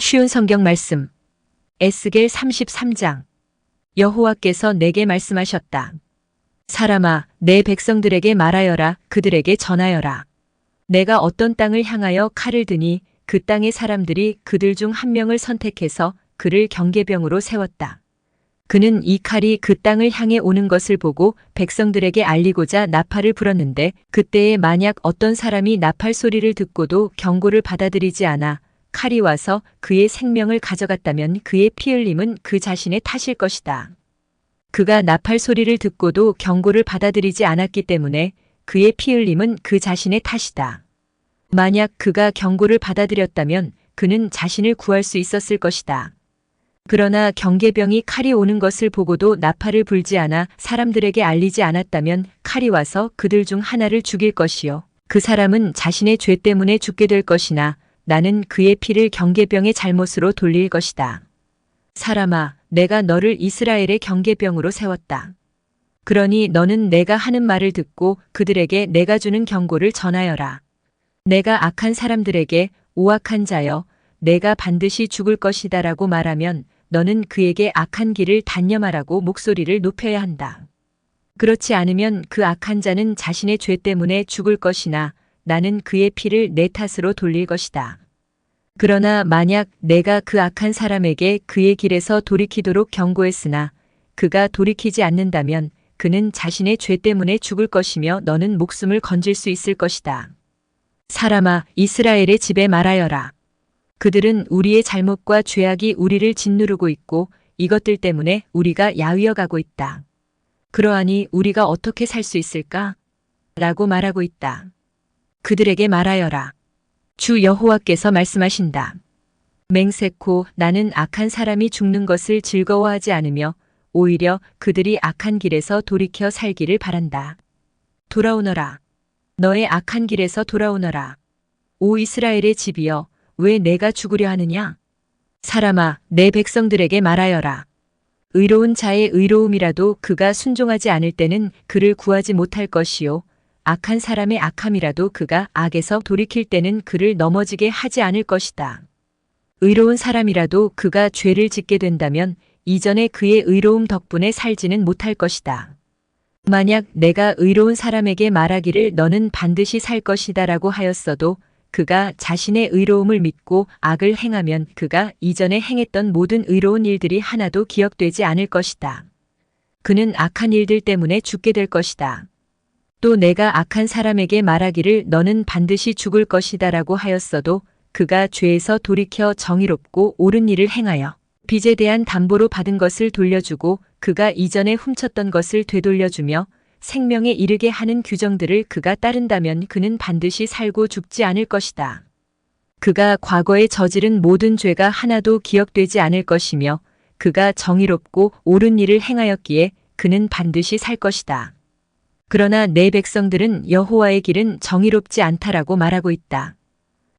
쉬운 성경 말씀. 에스겔 33장. 여호와께서 내게 말씀하셨다. 사람아, 내 백성들에게 말하여라. 그들에게 전하여라. 내가 어떤 땅을 향하여 칼을 드니 그 땅의 사람들이 그들 중 한 명을 선택해서 그를 경계병으로 세웠다. 그는 이 칼이 그 땅을 향해 오는 것을 보고 백성들에게 알리고자 나팔을 불었는데, 그때에 만약 어떤 사람이 나팔 소리를 듣고도 경고를 받아들이지 않아 칼이 와서 그의 생명을 가져갔다면 그의 피 흘림은 그 자신의 탓일 것이다. 그가 나팔 소리를 듣고도 경고를 받아들이지 않았기 때문에 그의 피 흘림은 그 자신의 탓이다. 만약 그가 경고를 받아들였다면 그는 자신을 구할 수 있었을 것이다. 그러나 경계병이 칼이 오는 것을 보고도 나팔을 불지 않아 사람들에게 알리지 않았다면 칼이 와서 그들 중 하나를 죽일 것이요, 그 사람은 자신의 죄 때문에 죽게 될 것이나 나는 그의 피를 경계병의 잘못으로 돌릴 것이다. 사람아, 내가 너를 이스라엘의 경계병으로 세웠다. 그러니 너는 내가 하는 말을 듣고 그들에게 내가 주는 경고를 전하여라. 내가 악한 사람들에게 오악한 자여, 내가 반드시 죽을 것이다 라고 말하면 너는 그에게 악한 길을 단념하라고 목소리를 높여야 한다. 그렇지 않으면 그 악한 자는 자신의 죄 때문에 죽을 것이나 나는 그의 피를 내 탓으로 돌릴 것이다. 그러나 만약 내가 그 악한 사람에게 그의 길에서 돌이키도록 경고했으나 그가 돌이키지 않는다면 그는 자신의 죄 때문에 죽을 것이며 너는 목숨을 건질 수 있을 것이다. 사람아, 이스라엘의 집에 말하여라. 그들은 우리의 잘못과 죄악이 우리를 짓누르고 있고 이것들 때문에 우리가 야위어 가고 있다. 그러하니 우리가 어떻게 살 수 있을까? 라고 말하고 있다. 그들에게 말하여라. 주 여호와께서 말씀하신다. 맹세코 나는 악한 사람이 죽는 것을 즐거워하지 않으며 오히려 그들이 악한 길에서 돌이켜 살기를 바란다. 돌아오너라. 너의 악한 길에서 돌아오너라. 오 이스라엘의 집이여, 왜 내가 죽으려 하느냐? 사람아, 내 백성들에게 말하여라. 의로운 자의 의로움이라도 그가 순종하지 않을 때는 그를 구하지 못할 것이요, 악한 사람의 악함이라도 그가 악에서 돌이킬 때는 그를 넘어지게 하지 않을 것이다. 의로운 사람이라도 그가 죄를 짓게 된다면 이전에 그의 의로움 덕분에 살지는 못할 것이다. 만약 내가 의로운 사람에게 말하기를 너는 반드시 살 것이다 라고 하였어도 그가 자신의 의로움을 믿고 악을 행하면 그가 이전에 행했던 모든 의로운 일들이 하나도 기억되지 않을 것이다. 그는 악한 일들 때문에 죽게 될 것이다. 또 내가 악한 사람에게 말하기를 너는 반드시 죽을 것이다 라고 하였어도 그가 죄에서 돌이켜 정의롭고 옳은 일을 행하여 빚에 대한 담보로 받은 것을 돌려주고 그가 이전에 훔쳤던 것을 되돌려주며 생명에 이르게 하는 규정들을 그가 따른다면 그는 반드시 살고 죽지 않을 것이다. 그가 과거에 저지른 모든 죄가 하나도 기억되지 않을 것이며 그가 정의롭고 옳은 일을 행하였기에 그는 반드시 살 것이다. 그러나 내 백성들은 여호와의 길은 정의롭지 않다라고 말하고 있다.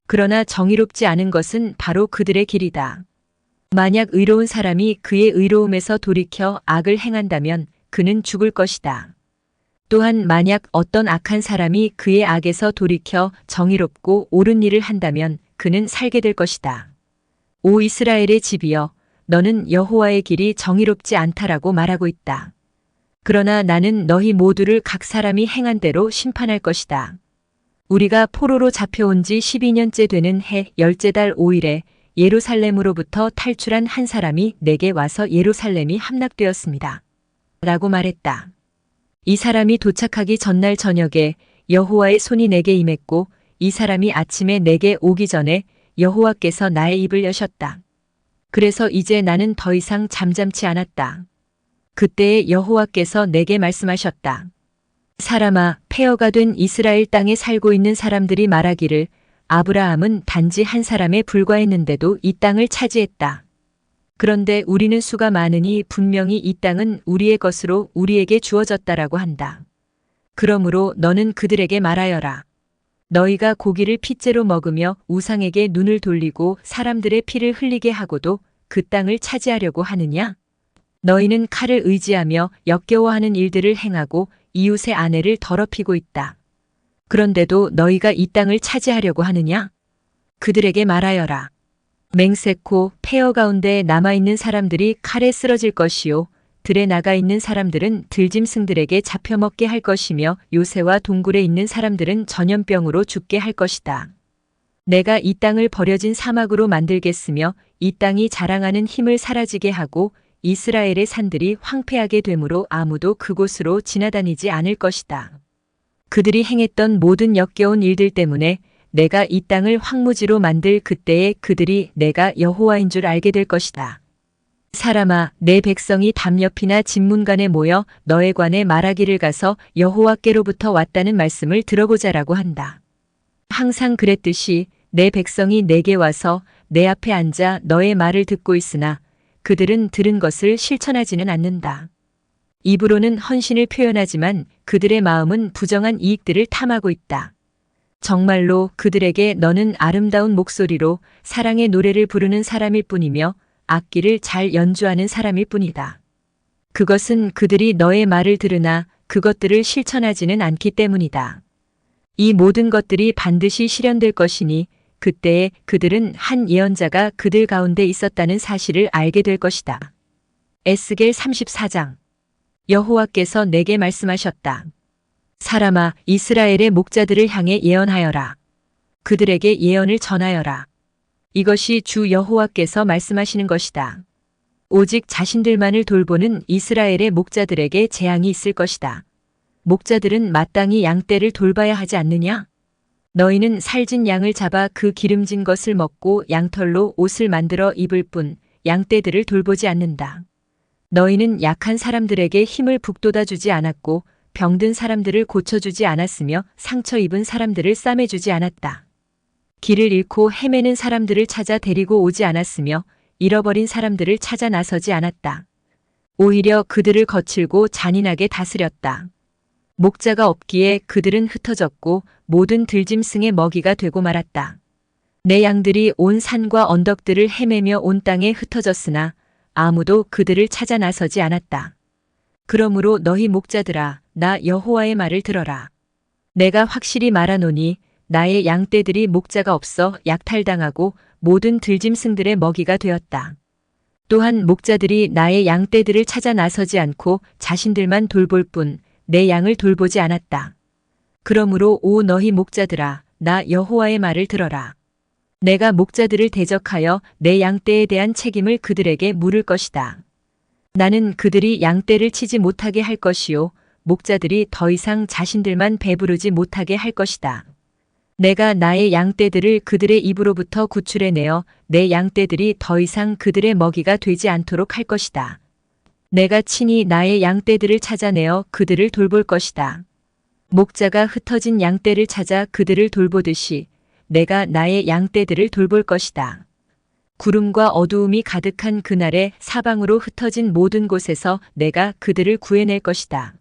그러나 정의롭지 않은 것은 바로 그들의 길이다. 만약 의로운 사람이 그의 의로움에서 돌이켜 악을 행한다면 그는 죽을 것이다. 또한 만약 어떤 악한 사람이 그의 악에서 돌이켜 정의롭고 옳은 일을 한다면 그는 살게 될 것이다. 오 이스라엘의 집이여, 너는 여호와의 길이 정의롭지 않다라고 말하고 있다. 그러나 나는 너희 모두를 각 사람이 행한 대로 심판할 것이다. 우리가 포로로 잡혀온 지 12년째 되는 해 10째 달 5일에 예루살렘으로부터 탈출한 한 사람이 내게 와서 예루살렘이 함락되었습니다. 라고 말했다. 이 사람이 도착하기 전날 저녁에 여호와의 손이 내게 임했고 이 사람이 아침에 내게 오기 전에 여호와께서 나의 입을 여셨다. 그래서 이제 나는 더 이상 잠잠치 않았다. 그때에 여호와께서 내게 말씀하셨다. 사람아, 폐허가 된 이스라엘 땅에 살고 있는 사람들이 말하기를 아브라함은 단지 한 사람에 불과했는데도 이 땅을 차지했다. 그런데 우리는 수가 많으니 분명히 이 땅은 우리의 것으로 우리에게 주어졌다라고 한다. 그러므로 너는 그들에게 말하여라. 너희가 고기를 핏째로 먹으며 우상에게 눈을 돌리고 사람들의 피를 흘리게 하고도 그 땅을 차지하려고 하느냐? 너희는 칼을 의지하며 역겨워하는 일들을 행하고 이웃의 아내를 더럽히고 있다. 그런데도 너희가 이 땅을 차지하려고 하느냐? 그들에게 말하여라. 맹세코 폐허 가운데 남아있는 사람들이 칼에 쓰러질 것이요 들에 나가 있는 사람들은 들짐승들에게 잡혀먹게 할 것이며 요새와 동굴에 있는 사람들은 전염병으로 죽게 할 것이다. 내가 이 땅을 버려진 사막으로 만들겠으며 이 땅이 자랑하는 힘을 사라지게 하고 이스라엘의 산들이 황폐하게 되므로 아무도 그곳으로 지나다니지 않을 것이다. 그들이 행했던 모든 역겨운 일들 때문에 내가 이 땅을 황무지로 만들 그때에 그들이 내가 여호와인 줄 알게 될 것이다. 사람아, 내 백성이 담 옆이나 집문간에 모여 너에 관해 말하기를 가서 여호와께로부터 왔다는 말씀을 들어보자라고 한다. 항상 그랬듯이 내 백성이 내게 와서 내 앞에 앉아 너의 말을 듣고 있으나 그들은 들은 것을 실천하지는 않는다. 입으로는 헌신을 표현하지만 그들의 마음은 부정한 이익들을 탐하고 있다. 정말로 그들에게 너는 아름다운 목소리로 사랑의 노래를 부르는 사람일 뿐이며 악기를 잘 연주하는 사람일 뿐이다. 그것은 그들이 너의 말을 들으나 그것들을 실천하지는 않기 때문이다. 이 모든 것들이 반드시 실현될 것이니 그때에 그들은 한 예언자가 그들 가운데 있었다는 사실을 알게 될 것이다. 에스겔 34장. 여호와께서 내게 말씀하셨다. 사람아, 이스라엘의 목자들을 향해 예언하여라. 그들에게 예언을 전하여라. 이것이 주 여호와께서 말씀하시는 것이다. 오직 자신들만을 돌보는 이스라엘의 목자들에게 재앙이 있을 것이다. 목자들은 마땅히 양떼를 돌봐야 하지 않느냐? 너희는 살진 양을 잡아 그 기름진 것을 먹고 양털로 옷을 만들어 입을 뿐 양떼들을 돌보지 않는다. 너희는 약한 사람들에게 힘을 북돋아 주지 않았고 병든 사람들을 고쳐주지 않았으며 상처 입은 사람들을 싸매주지 않았다. 길을 잃고 헤매는 사람들을 찾아 데리고 오지 않았으며 잃어버린 사람들을 찾아 나서지 않았다. 오히려 그들을 거칠고 잔인하게 다스렸다. 목자가 없기에 그들은 흩어졌고 모든 들짐승의 먹이가 되고 말았다. 내 양들이 온 산과 언덕들을 헤매며 온 땅에 흩어졌으나 아무도 그들을 찾아 나서지 않았다. 그러므로 너희 목자들아, 나 여호와의 말을 들어라. 내가 확실히 말하노니 나의 양떼들이 목자가 없어 약탈당하고 모든 들짐승들의 먹이가 되었다. 또한 목자들이 나의 양떼들을 찾아 나서지 않고 자신들만 돌볼 뿐 내 양을 돌보지 않았다. 그러므로 오 너희 목자들아, 나 여호와의 말을 들어라. 내가 목자들을 대적하여 내 양떼에 대한 책임을 그들에게 물을 것이다. 나는 그들이 양떼를 치지 못하게 할 것이요 목자들이 더 이상 자신들만 배부르지 못하게 할 것이다. 내가 나의 양떼들을 그들의 입으로부터 구출해내어 내 양떼들이 더 이상 그들의 먹이가 되지 않도록 할 것이다. 내가 친히 나의 양떼들을 찾아내어 그들을 돌볼 것이다. 목자가 흩어진 양떼를 찾아 그들을 돌보듯이 내가 나의 양떼들을 돌볼 것이다. 구름과 어두움이 가득한 그날에 사방으로 흩어진 모든 곳에서 내가 그들을 구해낼 것이다.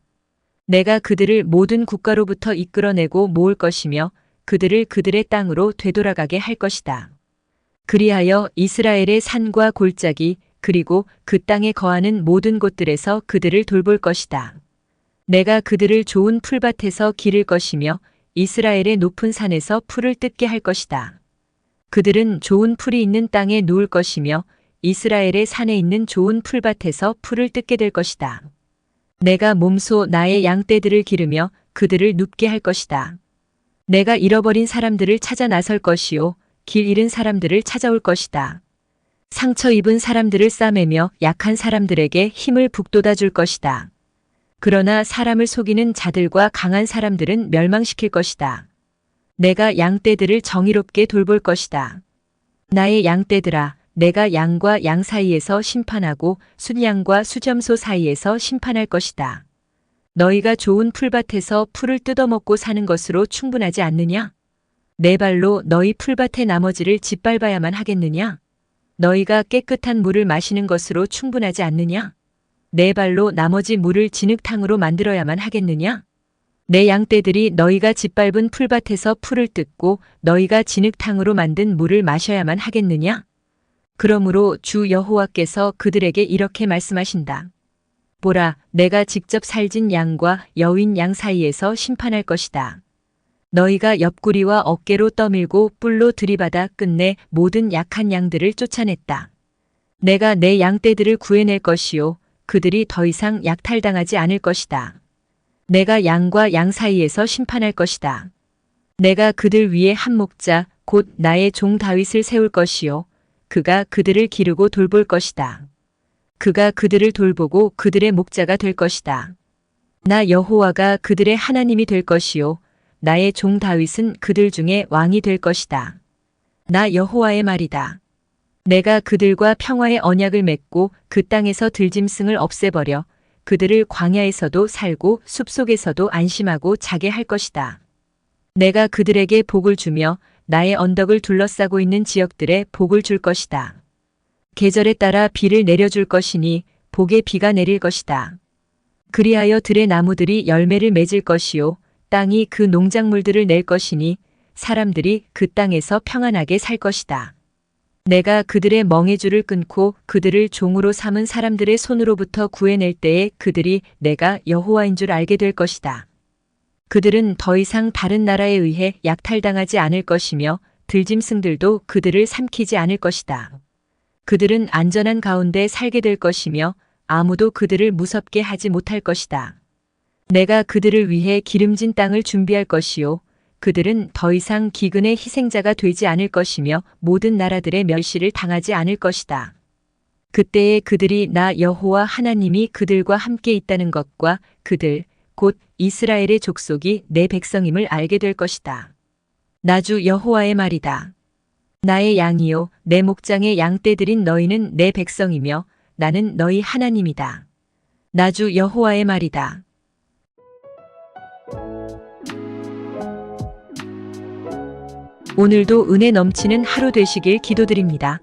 내가 그들을 모든 국가로부터 이끌어내고 모을 것이며 그들을 그들의 땅으로 되돌아가게 할 것이다. 그리하여 이스라엘의 산과 골짜기 그리고 그 땅에 거하는 모든 곳들에서 그들을 돌볼 것이다. 내가 그들을 좋은 풀밭에서 기를 것이며 이스라엘의 높은 산에서 풀을 뜯게 할 것이다. 그들은 좋은 풀이 있는 땅에 누울 것이며 이스라엘의 산에 있는 좋은 풀밭에서 풀을 뜯게 될 것이다. 내가 몸소 나의 양떼들을 기르며 그들을 눕게 할 것이다. 내가 잃어버린 사람들을 찾아 나설 것이요 길 잃은 사람들을 찾아올 것이다. 상처 입은 사람들을 싸매며 약한 사람들에게 힘을 북돋아 줄 것이다. 그러나 사람을 속이는 자들과 강한 사람들은 멸망시킬 것이다. 내가 양떼들을 정의롭게 돌볼 것이다. 나의 양떼들아, 내가 양과 양 사이에서 심판하고 순양과 수점소 사이에서 심판할 것이다. 너희가 좋은 풀밭에서 풀을 뜯어먹고 사는 것으로 충분하지 않느냐? 내 발로 너희 풀밭의 나머지를 짓밟아야만 하겠느냐? 너희가 깨끗한 물을 마시는 것으로 충분하지 않느냐? 내 발로 나머지 물을 진흙탕으로 만들어야만 하겠느냐? 내 양떼들이 너희가 짓밟은 풀밭에서 풀을 뜯고 너희가 진흙탕으로 만든 물을 마셔야만 하겠느냐? 그러므로 주 여호와께서 그들에게 이렇게 말씀하신다. 보라, 내가 직접 살진 양과 여윈 양 사이에서 심판할 것이다. 너희가 옆구리와 어깨로 떠밀고 뿔로 들이받아 끝내 모든 약한 양들을 쫓아냈다. 내가 내 양떼들을 구해낼 것이요 그들이 더 이상 약탈당하지 않을 것이다. 내가 양과 양 사이에서 심판할 것이다. 내가 그들 위에 한 목자 곧 나의 종 다윗을 세울 것이요 그가 그들을 기르고 돌볼 것이다. 그가 그들을 돌보고 그들의 목자가 될 것이다. 나 여호와가 그들의 하나님이 될 것이요 나의 종 다윗은 그들 중에 왕이 될 것이다. 나 여호와의 말이다. 내가 그들과 평화의 언약을 맺고 그 땅에서 들짐승을 없애버려 그들을 광야에서도 살고 숲속에서도 안심하고 자게 할 것이다. 내가 그들에게 복을 주며 나의 언덕을 둘러싸고 있는 지역들에 복을 줄 것이다. 계절에 따라 비를 내려줄 것이니 복의 비가 내릴 것이다. 그리하여 들의 나무들이 열매를 맺을 것이요 땅이 그 농작물들을 낼 것이니 사람들이 그 땅에서 평안하게 살 것이다. 내가 그들의 멍에줄을 끊고 그들을 종으로 삼은 사람들의 손으로부터 구해낼 때에 그들이 내가 여호와인 줄 알게 될 것이다. 그들은 더 이상 다른 나라에 의해 약탈당하지 않을 것이며 들짐승들도 그들을 삼키지 않을 것이다. 그들은 안전한 가운데 살게 될 것이며 아무도 그들을 무섭게 하지 못할 것이다. 내가 그들을 위해 기름진 땅을 준비할 것이요 그들은 더 이상 기근의 희생자가 되지 않을 것이며 모든 나라들의 멸시를 당하지 않을 것이다. 그때에 그들이 나 여호와 하나님이 그들과 함께 있다는 것과 그들 곧 이스라엘의 족속이 내 백성임을 알게 될 것이다. 나주 여호와의 말이다. 나의 양이요 내 목장의 양떼들인 너희는 내 백성이며 나는 너희 하나님이다. 나주 여호와의 말이다. 오늘도 은혜 넘치는 하루 되시길 기도드립니다.